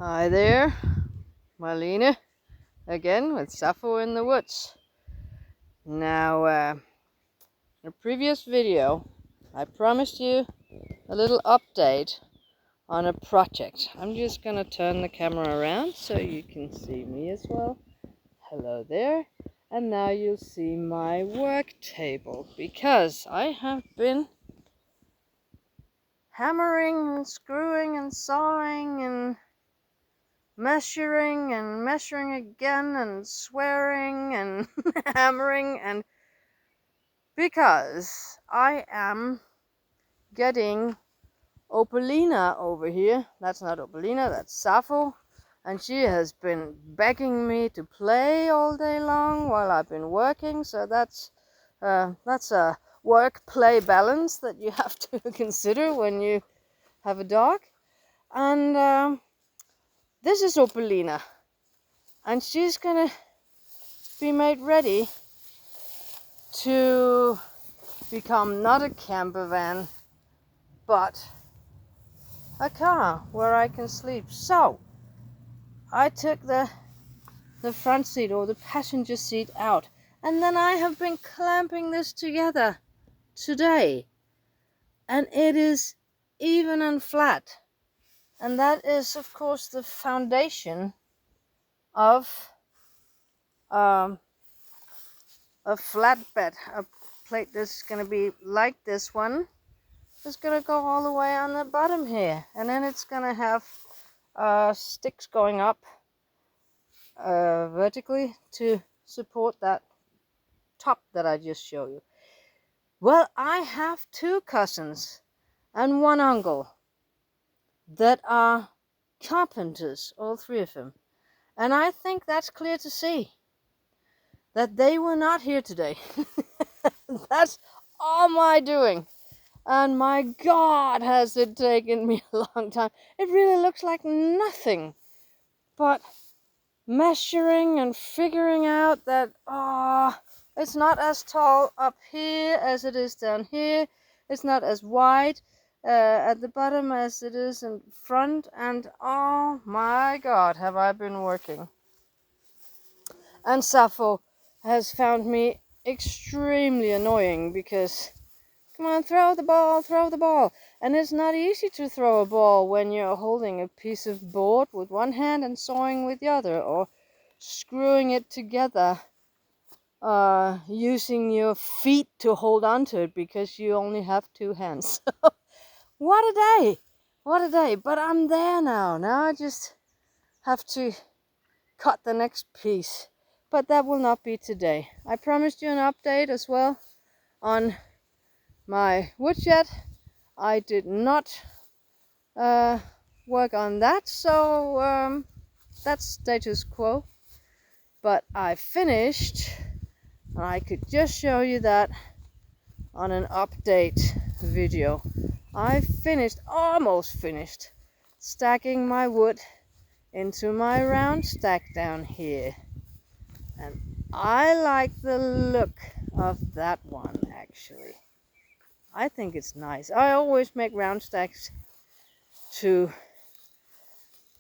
Hi there, Marlene, again with Zaffo in the Woods. Now, in a previous video, I promised you a little update on a project. I'm just going to turn the camera around so you can see me as well. Hello there. And now you'll see my work table, because I have been hammering and screwing and sawing and measuring again and swearing and hammering, and because I am getting Opalina over here. That's not Opalina, that's Zaffo, and she has been begging me to play all day long while I've been working. So that's a work-play balance that you have to consider when you have a dog. And this is Opalina, and she's gonna be made ready to become not a camper van, but a car where I can sleep. So I took the front seat, or the passenger seat, out, and then I have been clamping this together today, and it is even and flat. And that is, of course, the foundation of a flatbed, a plate that's going to be like this one. It's going to go all the way on the bottom here, and then it's going to have sticks going up vertically to support that top that I just showed you. Well, I have two cousins and one uncle that are carpenters, all three of them, and I think that's clear to see that they were not here today. That's all my doing. And my God, has it taken me a long time. It really looks like nothing but measuring and figuring out that, it's not as tall up here as it is down here. It's not as wide at the bottom as it is in front. And oh my God, have I been working. And Zaffo has found me extremely annoying because, come on, throw the ball, throw the ball. And it's not easy to throw a ball when you're holding a piece of board with one hand and sawing with the other, or screwing it together using your feet to hold onto it because you only have two hands. What a day! What a day! But I'm there now. Now I just have to cut the next piece. But that will not be today. I promised you an update as well on my woodshed. I did not work on that, so that's status quo. But I finished. I could just show you that on an update video. I finished, almost finished, stacking my wood into my round stack down here. And I like the look of that one, actually. I think it's nice. I always make round stacks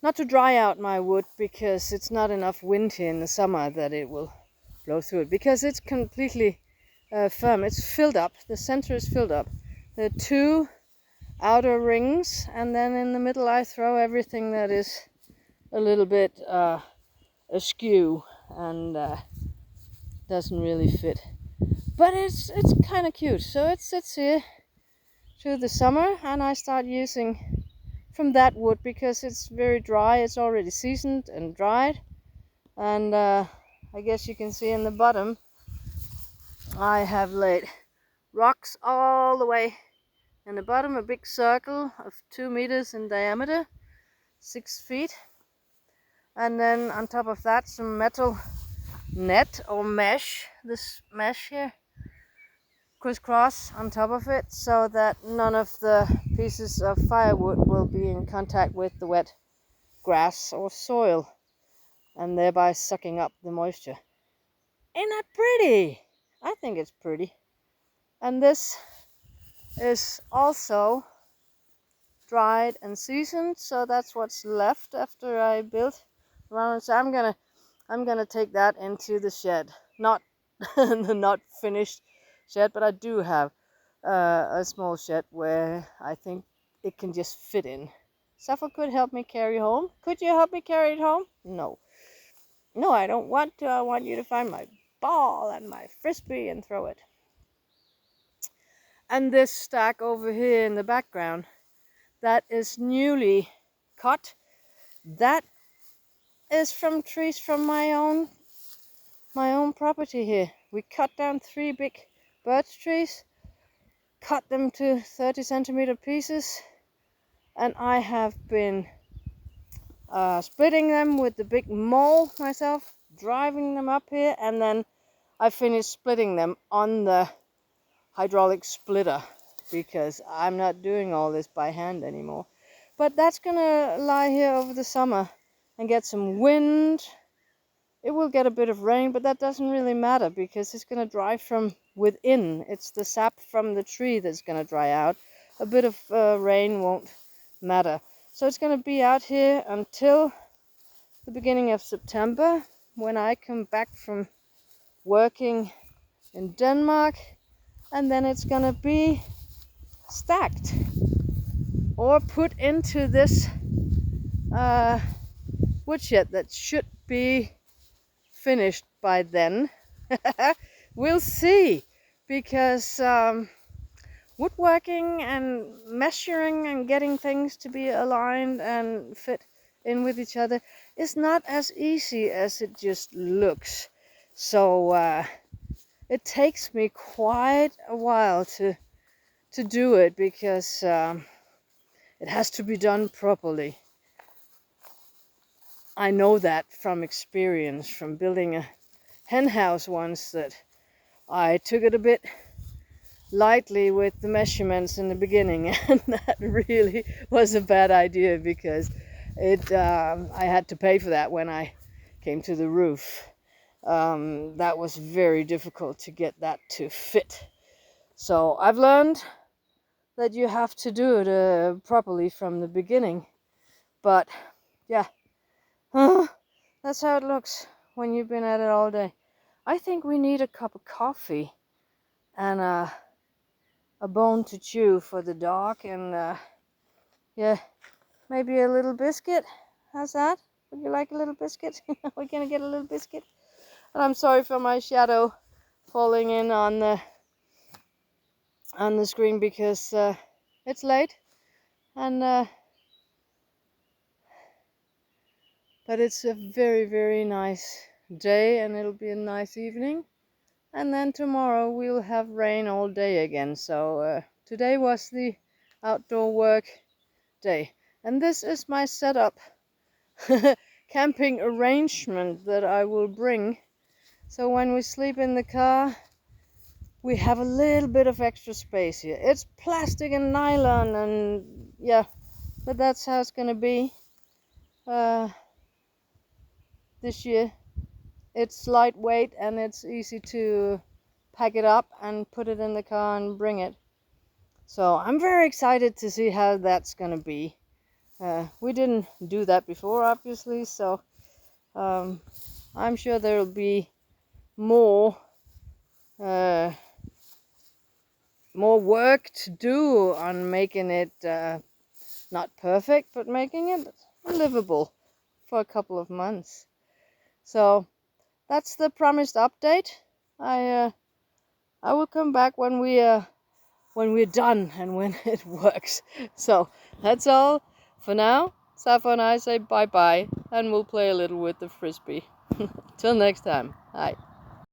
not to dry out my wood, because it's not enough wind here in the summer that it will blow through it, because it's completely firm. It's filled up. The center is filled up. There are two outer rings, and then in the middle I throw everything that is a little bit askew and doesn't really fit. But it's kind of cute. So it sits here through the summer, and I start using from that wood because it's very dry. It's already seasoned and dried, and I guess you can see in the bottom I have laid rocks all the way in the bottom, a big circle of 2 meters in diameter, 6 feet, and then on top of that some metal net or mesh, this mesh here, crisscross on top of it, so that none of the pieces of firewood will be in contact with the wet grass or soil, and thereby sucking up the moisture. Ain't that pretty? I think it's pretty. And this is also dried and seasoned, so that's what's left after I built around it. So I'm gonna take that into the shed, not the not finished shed, but I do have a small shed where I think it can just fit in. Zaffo could help me carry home. Could you help me carry it home? No. No, I don't want to. I want you to find my ball and my frisbee and throw it. And this stack over here in the background, that is newly cut. That is from trees from my own property here. We cut down 3 big birch trees, cut them to 30 centimeter pieces, and I have been splitting them with the big maul myself, driving them up here, and then I finished splitting them on the hydraulic splitter because I'm not doing all this by hand anymore. But that's gonna lie here over the summer and get some wind. It will get a bit of rain, but that doesn't really matter because it's gonna dry from within. It's the sap from the tree that's gonna dry out. A bit of rain won't matter. So it's gonna be out here until the beginning of September, when I come back from working in Denmark, and then it's gonna be stacked or put into this woodshed that should be finished by then. We'll see, because woodworking and measuring and getting things to be aligned and fit in with each other is not as easy as it just looks. So it takes me quite a while to do it, because it has to be done properly. I know that from experience, from building a hen house once, that I took it a bit lightly with the measurements in the beginning, and that really was a bad idea, because I had to pay for that when I came to the roof. That was very difficult to get that to fit. So I've learned that you have to do it properly from the beginning. But yeah, that's how it looks when you've been at it all day. I think we need a cup of coffee and a bone to chew for the dog, and yeah, maybe a little biscuit. How's that? Would you like a little biscuit? We're gonna get a little biscuit. And I'm sorry for my shadow falling in on the screen, because it's late, and but it's a very, very nice day, and it'll be a nice evening. And then tomorrow we'll have rain all day again. So today was the outdoor work day. And this is my setup camping arrangement that I will bring. So when we sleep in the car, we have a little bit of extra space here. It's plastic and nylon, and yeah, but that's how it's gonna be this year. It's lightweight and it's easy to pack it up and put it in the car and bring it. So I'm very excited to see how that's gonna be. We didn't do that before, obviously, so I'm sure there'll be more work to do on making it not perfect, but making it livable for a couple of months. So that's the promised update. I will come back when we're done and when it works. So that's all for now. Zaffo and I say bye bye, and we'll play a little with the frisbee. Till next time. Bye.